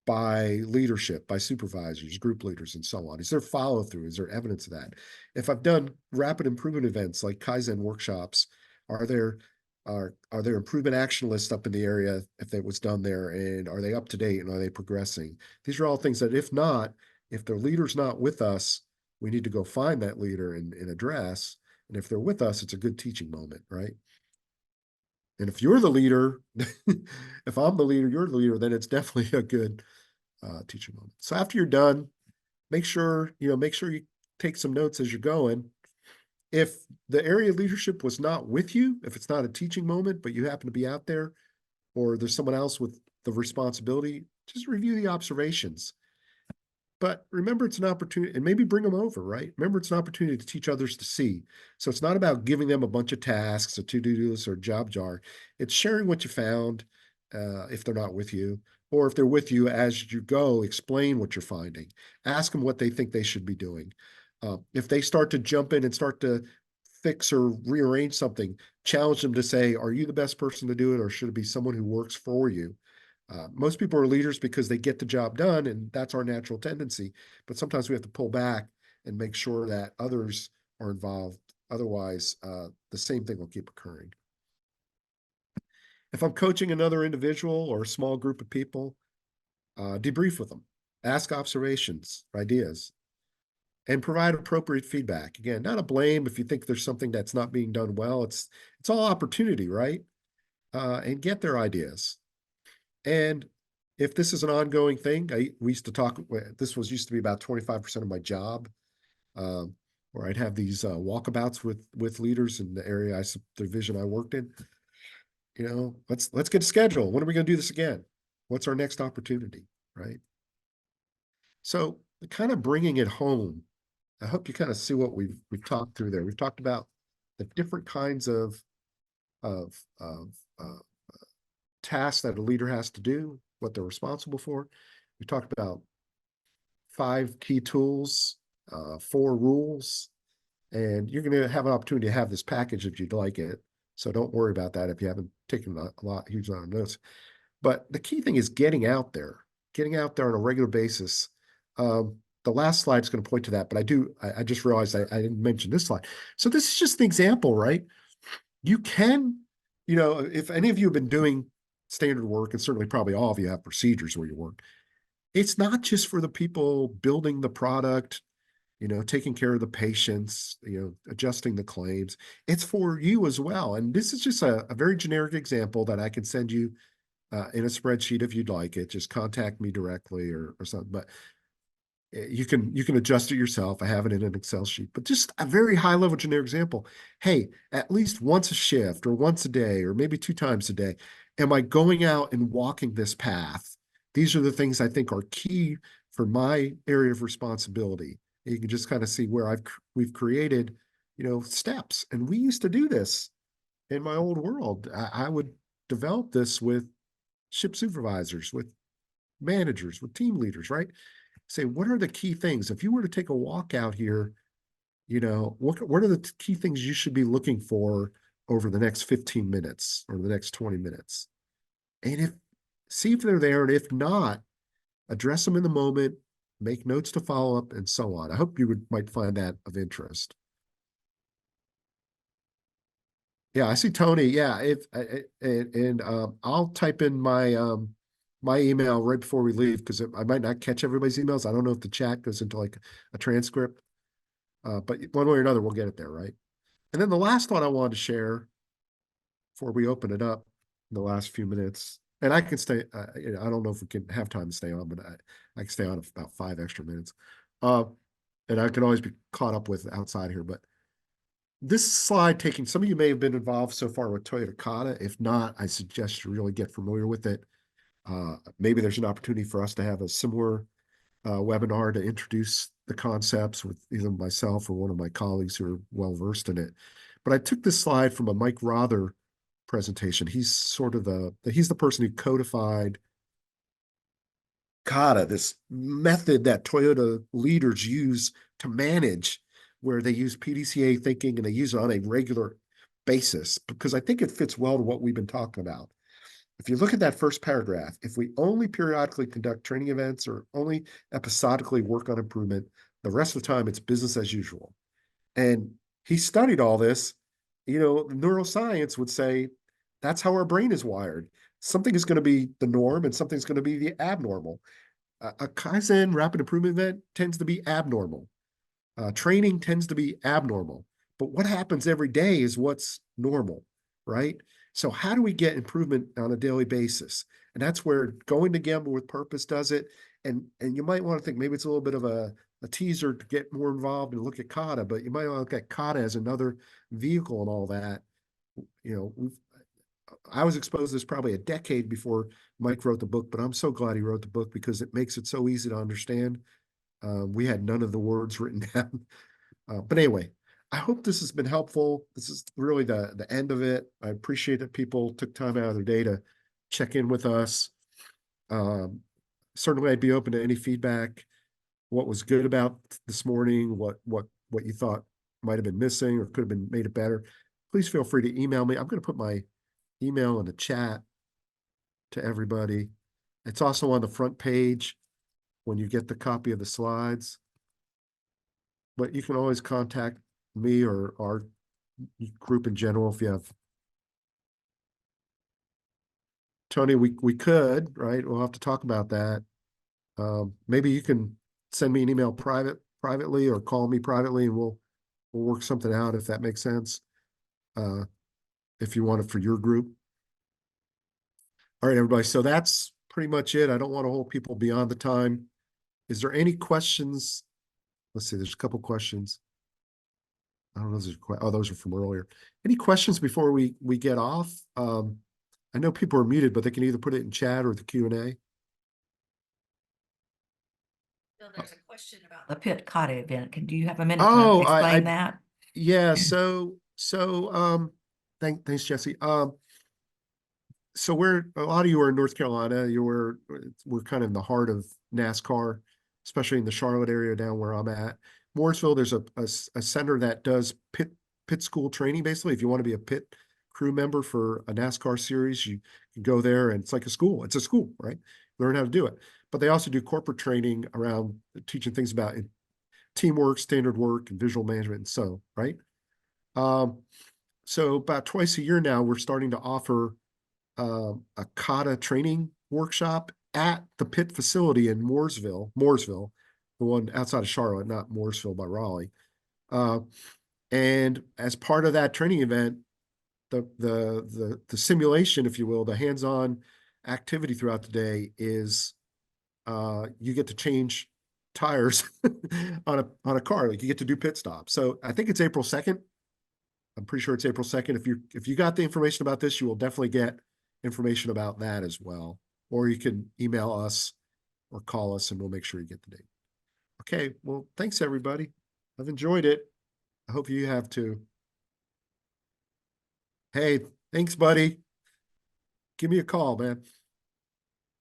by leadership, by supervisors, group leaders, and so on? Is there follow through? Is there evidence of that? If I've done rapid improvement events like Kaizen workshops, are there are there improvement action lists up in the area if that was done there, and are they up to date and are they progressing? These are all things that if not, if the leader's not with us, we need to go find that leader and address. And if they're with us, it's a good teaching moment, right? And if you're the leader, if I'm the leader, you're the leader, then it's definitely a good teaching moment. So after you're done, make sure you take some notes as you're going. If the area leadership was not with you, if it's not a teaching moment, but you happen to be out there, or there's someone else with the responsibility, just review the observations. But remember, it's an opportunity, and maybe bring them over, right? Remember, it's an opportunity to teach others to see. So it's not about giving them a bunch of tasks, a to-do list, or a job jar. It's sharing what you found, if they're not with you, or if they're with you as you go, explain what you're finding. Ask them what they think they should be doing. If they start to jump in and start to fix or rearrange something, challenge them to say, are you the best person to do it, or should it be someone who works for you? Most people are leaders because they get the job done, and that's our natural tendency. But sometimes we have to pull back and make sure that others are involved. Otherwise, the same thing will keep occurring. If I'm coaching another individual or a small group of people, debrief with them, ask observations, ideas, and provide appropriate feedback. Again, not a blame if you think there's something that's not being done well. It's all opportunity, right? And get their ideas. And if this is an ongoing thing, we used to talk, this used to be about 25% of my job, where I'd have these walkabouts with leaders in the area, the division I worked in. Let's get a schedule. When are we going to do this again? What's our next opportunity, right? So kind of bringing it home, I hope you kind of see what we've talked through there. We've talked about the different kinds of tasks that a leader has to do, what they're responsible for. We talked about 5 key tools, 4 rules, and you're going to have an opportunity to have this package if you'd like it. So don't worry about that if you haven't taken a huge amount of notes. But the key thing is getting out there on a regular basis. The last slide is going to point to that, but I just realized I didn't mention this slide. So this is just an example, right? You can, if any of you have been doing standard work, and certainly probably all of you have procedures where you work, it's not just for the people building the product, taking care of the patients, adjusting the claims. It's for you as well. And this is just a very generic example that I can send you in a spreadsheet if you'd like it. Just contact me directly or something. But you can adjust it yourself. I have it in an Excel sheet, but just a very high level generic example. Hey, at least once a shift or once a day, or maybe 2 times a day, am I going out and walking this path? These are the things I think are key for my area of responsibility. And you can just kind of see where we've created, steps. And we used to do this in my old world. I would develop this with ship supervisors, with managers, with team leaders, right? Say, what are the key things? If you were to take a walk out here, what are the key things you should be looking for over the next 15 minutes or the next 20 minutes? And see if they're there. And if not, address them in the moment, make notes to follow up, and so on. I hope you might find that of interest. Yeah, I see Tony. Yeah, I'll type in my email right before we leave, because I might not catch everybody's emails. I don't know if the chat goes into like a transcript, but one way or another, we'll get it there, right? And then the last one I wanted to share before we open it up in the last few minutes, and I can stay, I don't know if we can have time to stay on, but I can stay on about 5 extra minutes. And I can always be caught up with outside here, but this slide some of you may have been involved so far with Toyota Kata. If not, I suggest you really get familiar with it. Maybe there's an opportunity for us to have a similar webinar to introduce the concepts with either myself or one of my colleagues who are well versed in it. But I took this slide from a Mike Rother presentation. He's sort of he's the person who codified Kata, this method that Toyota leaders use to manage, where they use PDCA thinking and they use it on a regular basis, because I think it fits well to what we've been talking about. If you look at that first paragraph, if we only periodically conduct training events or only episodically work on improvement, the rest of the time it's business as usual. And he studied all this. Neuroscience would say that's how our brain is wired. Something is going to be the norm and something's going to be the abnormal. A Kaizen rapid improvement event tends to be abnormal. Training tends to be abnormal. But what happens every day is what's normal, right? So how do we get improvement on a daily basis? And that's where going to Gamble with Purpose does it. And you might want to think maybe it's a little bit of a teaser to get more involved and look at Kata, but you might want to look at Kata as another vehicle and all that. I was exposed to this probably a decade before Mike wrote the book, but I'm so glad he wrote the book because it makes it so easy to understand. We had none of the words written down. But anyway, I hope this has been helpful. This is really the end of it. I appreciate that people took time out of their day to check in with us. Certainly, I'd be open to any feedback. What was good about this morning? What you thought might have been missing or could have been made it better? Please feel free to email me. I'm going to put my email in the chat to everybody. It's also on the front page when you get the copy of the slides. But you can always contact me or our group in general if you have. Tony, we could, right? We'll have to talk about that. Maybe you can send me an email privately or call me privately and we'll work something out if that makes sense. If you want it for your group. All right, everybody. So that's pretty much it. I don't want to hold people beyond the time. Is there any questions? Let's see, there's a couple questions. I don't know. Those are from earlier. Any questions before we get off? I know people are muted, but they can either put it in chat or the Q&A. There's a question about the Pit Kata event. Do you have a minute Oh, to explain that? Yeah. So thanks, Jesse. So a lot of you are in North Carolina. We're kind of in the heart of NASCAR, especially in the Charlotte area down where I'm at. Mooresville, there's a center that does pit school training. Basically, if you want to be a pit crew member for a NASCAR series, you can go there and it's like a school. It's a school, right? Learn how to do it. But they also do corporate training around teaching things about teamwork, standard work, and visual management, and so, right? So about twice a year now, we're starting to offer a Kata training workshop at the pit facility in Mooresville, the one outside of Charlotte, not Mooresville by Raleigh. And as part of that training event, the simulation, if you will, the hands-on activity throughout the day is you get to change tires on a car. Like you get to do pit stops. So I think it's April 2nd. I'm pretty sure it's April 2nd. If you got the information about this, you will definitely get information about that as well. Or you can email us or call us and we'll make sure you get the date. Okay, well, thanks everybody. I've enjoyed it. I hope you have too. Hey, thanks, buddy. Give me a call, man.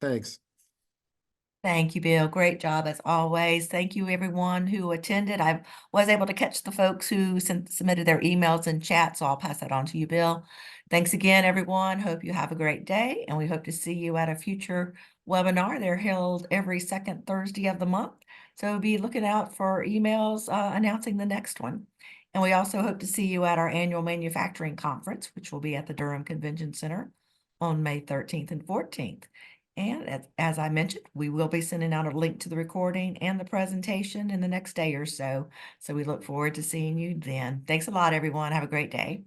Thanks. Thank you, Bill. Great job as always. Thank you, everyone who attended. I was able to catch the folks who submitted their emails in chat, so I'll pass that on to you, Bill. Thanks again, everyone. Hope you have a great day, and we hope to see you at a future webinar. They're held every second Thursday of the month, so be looking out for emails announcing the next one. And we also hope to see you at our annual manufacturing conference, which will be at the Durham Convention Center on May 13th and 14th. And as I mentioned, we will be sending out a link to the recording and the presentation in the next day or so. So we look forward to seeing you then. Thanks a lot, everyone. Have a great day.